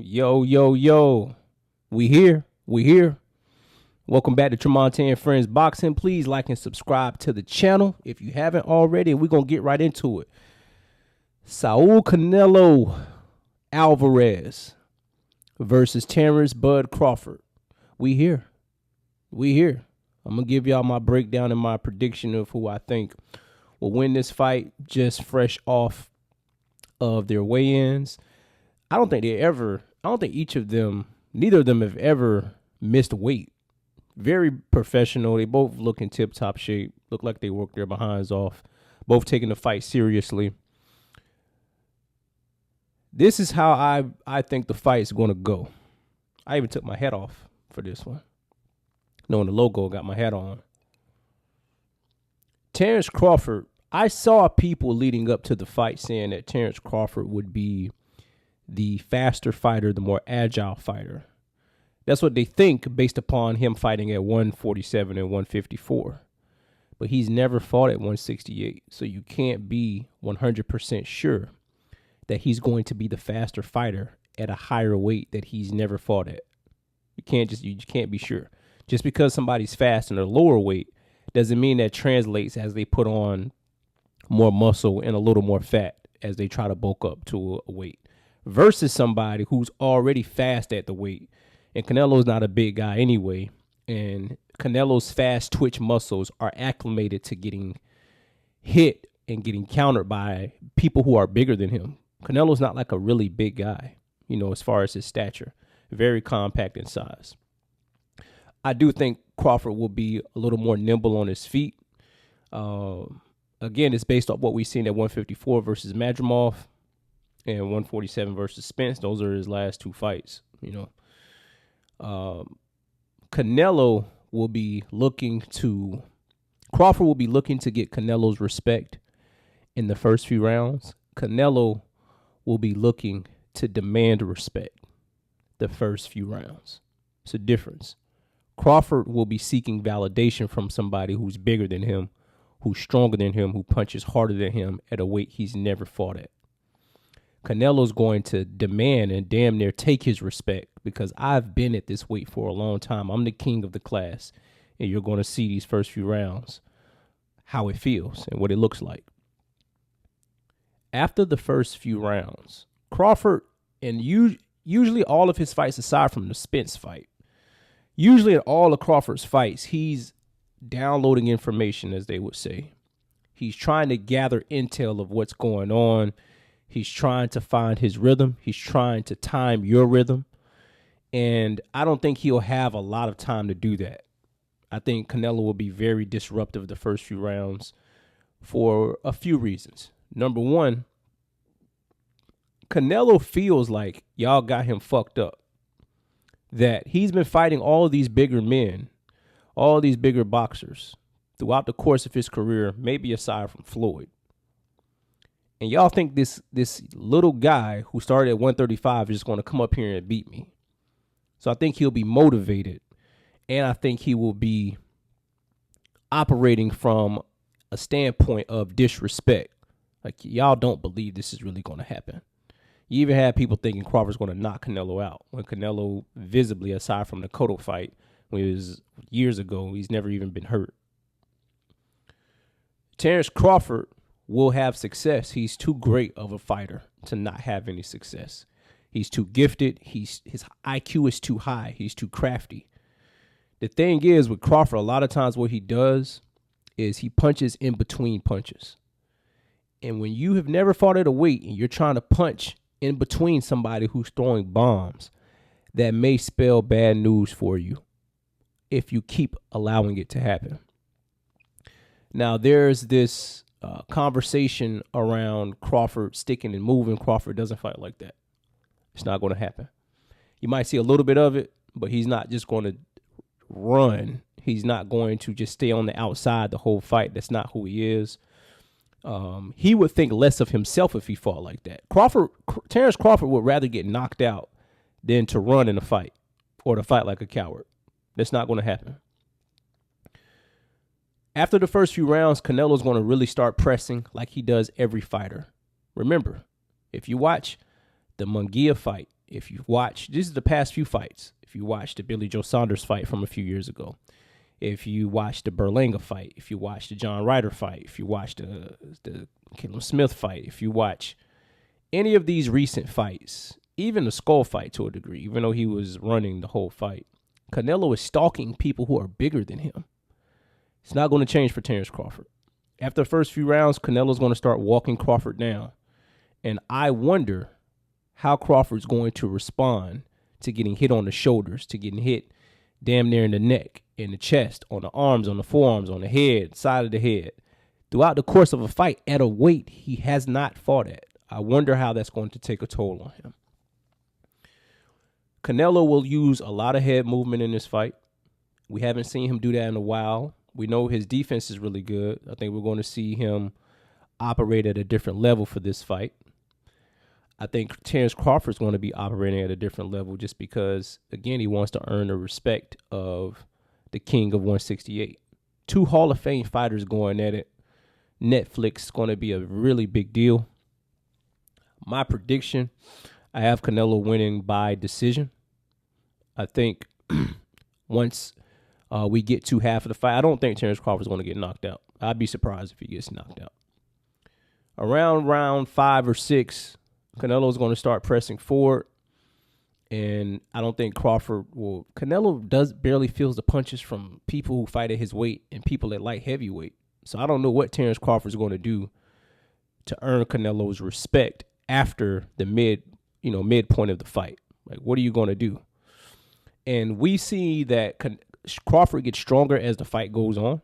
Yo, yo. We here. Welcome back to Tremonte and Friends Boxing. Please like and subscribe to the channel if you haven't already. And we're going to get right into it. Saul Canelo Alvarez versus Terence Bud Crawford. We here. I'm going to give y'all my breakdown and my prediction of who I think will win this fight just fresh off of their weigh-ins. I don't think neither of them have ever missed weight. Very professional. They both look in tip-top shape. Look like they work their behinds off. Both taking the fight seriously. This is how I think the fight is going to go. I even took my hat off for this one. Knowing the logo, got my hat on. Terence Crawford, I saw people leading up to the fight saying that Terence Crawford would be the faster fighter, the more agile fighter. That's what they think based upon him fighting at 147 and 154. But he's never fought at 168, so you can't be 100% sure that he's going to be the faster fighter at a higher weight that he's never fought at. You can't be sure. Just because somebody's fast in a lower weight doesn't mean that translates as they put on more muscle and a little more fat as they try to bulk up to a weight versus somebody who's already fast at the weight. And Canelo's not a big guy anyway. And Canelo's fast twitch muscles are acclimated to getting hit and getting countered by people who are bigger than him. Canelo's not like a really big guy, as far as his stature. Very compact in size. I do think Crawford will be a little more nimble on his feet. Again, it's based off what we've seen at 154 versus Madrimov and 147 versus Spence. Those are his last two fights, Canelo will be Crawford will be looking to get Canelo's respect in the first few rounds. Canelo will be looking to demand respect the first few rounds. It's a difference. Crawford will be seeking validation from somebody who's bigger than him, who's stronger than him, who punches harder than him at a weight he's never fought at. Canelo's going to demand and damn near take his respect because I've been at this weight for a long time. I'm the king of the class, and you're going to see these first few rounds how it feels and what it looks like. After the first few rounds, Crawford, and usually all of his fights aside from the Spence fight, usually in all of Crawford's fights, he's downloading information, as they would say. He's trying to gather intel of what's going on. He's trying to find his rhythm. He's trying to time your rhythm. And I don't think he'll have a lot of time to do that. I think Canelo will be very disruptive the first few rounds for a few reasons. Number one, Canelo feels like y'all got him fucked up. That he's been fighting all of these bigger men, all these bigger boxers throughout the course of his career, maybe aside from Floyd. And y'all think this little guy who started at 135 is just going to come up here and beat me. So I think he'll be motivated, and I think he will be operating from a standpoint of disrespect. Like, y'all don't believe this is really going to happen. You even had people thinking Crawford's going to knock Canelo out when Canelo visibly, aside from the Cotto fight, when it was years ago, he's never even been hurt. Terence Crawford will have success. He's too great of a fighter to not have any success. He's too gifted. His IQ is too high. He's too crafty. The thing is with Crawford, a lot of times what he does is he punches in between punches. And when you have never fought at a weight and you're trying to punch in between somebody who's throwing bombs, that may spell bad news for you if you keep allowing it to happen. Now, there's this conversation around Crawford sticking and moving. Crawford doesn't fight like that. It's not going to happen. You might see a little bit of it, but he's not just going to run. He's not going to just stay on the outside the whole fight. That's not who he is. He would think less of himself if he fought like that. Terence Crawford would rather get knocked out than to run in a fight or to fight like a coward. That's not going to happen. After the first few rounds, Canelo's going to really start pressing like he does every fighter. Remember, if you watch the Munguia fight, if you watch, this is the past few fights. If you watch the Billy Joe Saunders fight from a few years ago, if you watch the Berlanga fight, if you watch the John Ryder fight, if you watch the Caleb Smith fight, if you watch any of these recent fights, even the Skull fight to a degree, even though he was running the whole fight, Canelo is stalking people who are bigger than him. It's not going to change for Terence Crawford. After the first few rounds, Canelo's going to start walking Crawford down. And I wonder how Crawford's going to respond to getting hit on the shoulders, to getting hit damn near in the neck, in the chest, on the arms, on the forearms, on the head, side of the head. Throughout the course of a fight at a weight he has not fought at. I wonder how that's going to take a toll on him. Canelo will use a lot of head movement in this fight. We haven't seen him do that in a while. We know his defense is really good. I think we're going to see him operate at a different level for this fight. I think Terence Crawford's going to be operating at a different level just because, again, he wants to earn the respect of the king of 168. Two Hall of Fame fighters going at it. Netflix is going to be a really big deal. My prediction, I have Canelo winning by decision. I think once we get to half of the fight, I don't think Terence Crawford's going to get knocked out. I'd be surprised if he gets knocked out. Around round 5 or 6, Canelo's going to start pressing forward, and I don't think Crawford will. Canelo barely feels the punches from people who fight at his weight and people at light heavyweight. So I don't know what Terence Crawford's going to do to earn Canelo's respect after the midpoint of the fight. Like, what are you going to do? And we see that Crawford gets stronger as the fight goes on,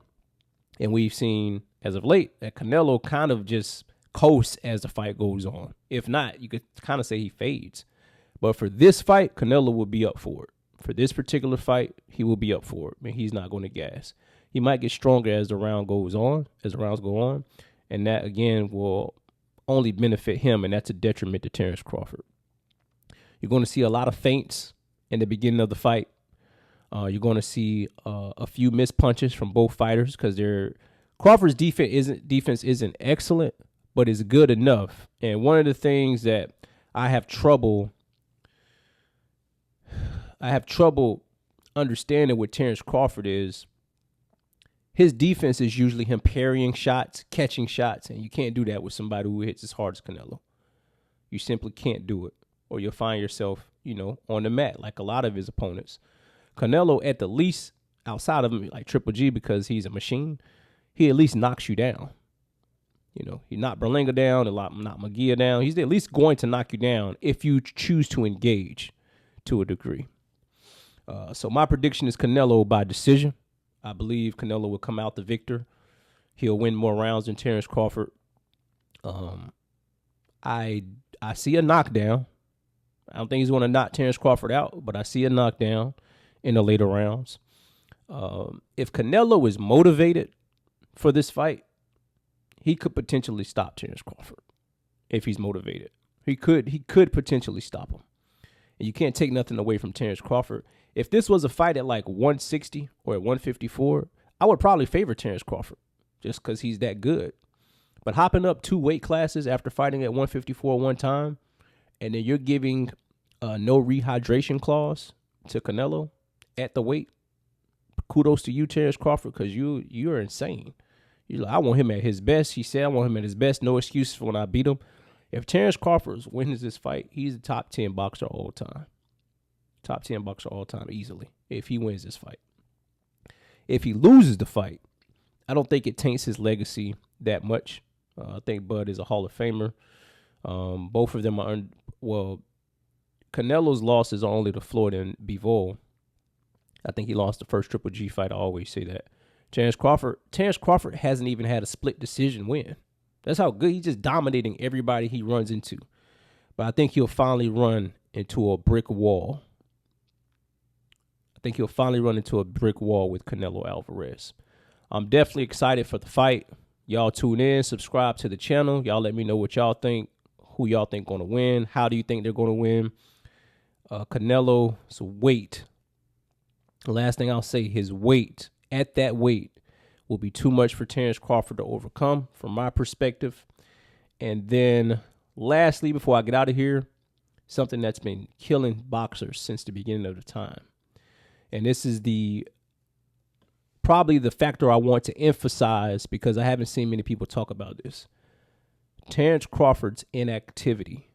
and we've seen as of late that Canelo kind of just coasts as the fight goes on. If not, you could kind of say he fades. But for this fight, Canelo will be up for it. For this particular fight, he will be up for it. I mean, he's not going to gas. He might get stronger as the rounds go on, and that again will only benefit him, and that's a detriment to Terence Crawford. You're going to see a lot of feints in the beginning of the fight. You're going to see a few missed punches from both fighters because Crawford's defense isn't excellent, but it's good enough. And one of the things that I have trouble understanding with Terence Crawford is his defense is usually him parrying shots, catching shots, and you can't do that with somebody who hits as hard as Canelo. You simply can't do it, or you'll find yourself, on the mat like a lot of his opponents. Canelo, at the least, outside of him, like Triple G, because he's a machine, he at least knocks you down. He knocked Berlanga down, knocked Munguia down. He's at least going to knock you down if you choose to engage to a degree. So my prediction is Canelo by decision. I believe Canelo will come out the victor. He'll win more rounds than Terence Crawford. I see a knockdown. I don't think he's going to knock Terence Crawford out, but I see a knockdown in the later rounds. If Canelo is motivated for this fight, he could potentially stop Terence Crawford. If he's motivated, he could potentially stop him. And you can't take nothing away from Terence Crawford. If this was a fight at like 160 or at 154, I would probably favor Terence Crawford just because he's that good. But hopping up 2 weight classes after fighting at 154 one time, and then you're giving no rehydration clause to Canelo at the weight, kudos to you, Terence Crawford, because you're insane. You're like, I want him at his best. He said, I want him at his best. No excuses for when I beat him. If Terence Crawford wins this fight, he's a top 10 boxer all time. Top 10 boxer all time easily if he wins this fight. If he loses the fight, I don't think it taints his legacy that much. I think Bud is a Hall of Famer. Both of them are, Canelo's losses are only to Floyd and Bivol. I think he lost the first Triple G fight. I always say that. Terence Crawford hasn't even had a split decision win. That's how good. He's just dominating everybody he runs into. But I think he'll finally run into a brick wall. I think he'll finally run into a brick wall with Canelo Alvarez. I'm definitely excited for the fight. Y'all tune in, subscribe to the channel. Y'all let me know what y'all think, who y'all think going to win. How do you think they're going to win? Canelo's weight. The last thing I'll say, his weight, at that weight, will be too much for Terence Crawford to overcome from my perspective. And then lastly, before I get out of here, something that's been killing boxers since the beginning of the time. And this is probably the factor I want to emphasize because I haven't seen many people talk about this. Terence Crawford's inactivity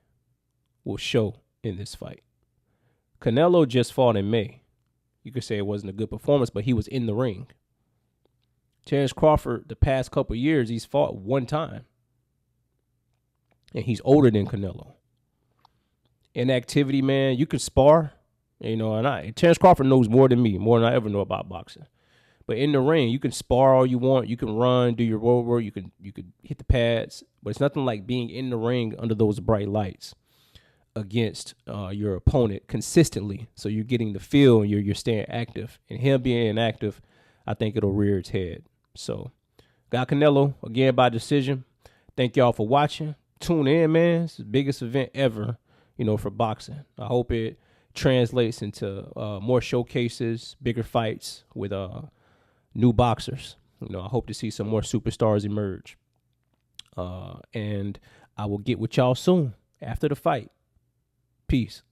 will show in this fight. Canelo just fought in May. You could say it wasn't a good performance, but he was in the ring. Terence Crawford, the past couple of years, he's fought one time. And he's older than Canelo. Inactivity, man, you can spar. And Terence Crawford knows more than me, more than I ever know about boxing. But in the ring, you can spar all you want. You can run, do your road work. You can hit the pads. But it's nothing like being in the ring under those bright lights against your opponent consistently. So you're getting the feel and you're staying active. And him being inactive, I think it'll rear its head. So got Canelo again by decision. Thank y'all for watching. Tune in, man. It's the biggest event ever, for boxing. I hope it translates into more showcases, bigger fights with new boxers. I hope to see some more superstars emerge. And I will get with y'all soon after the fight. Peace.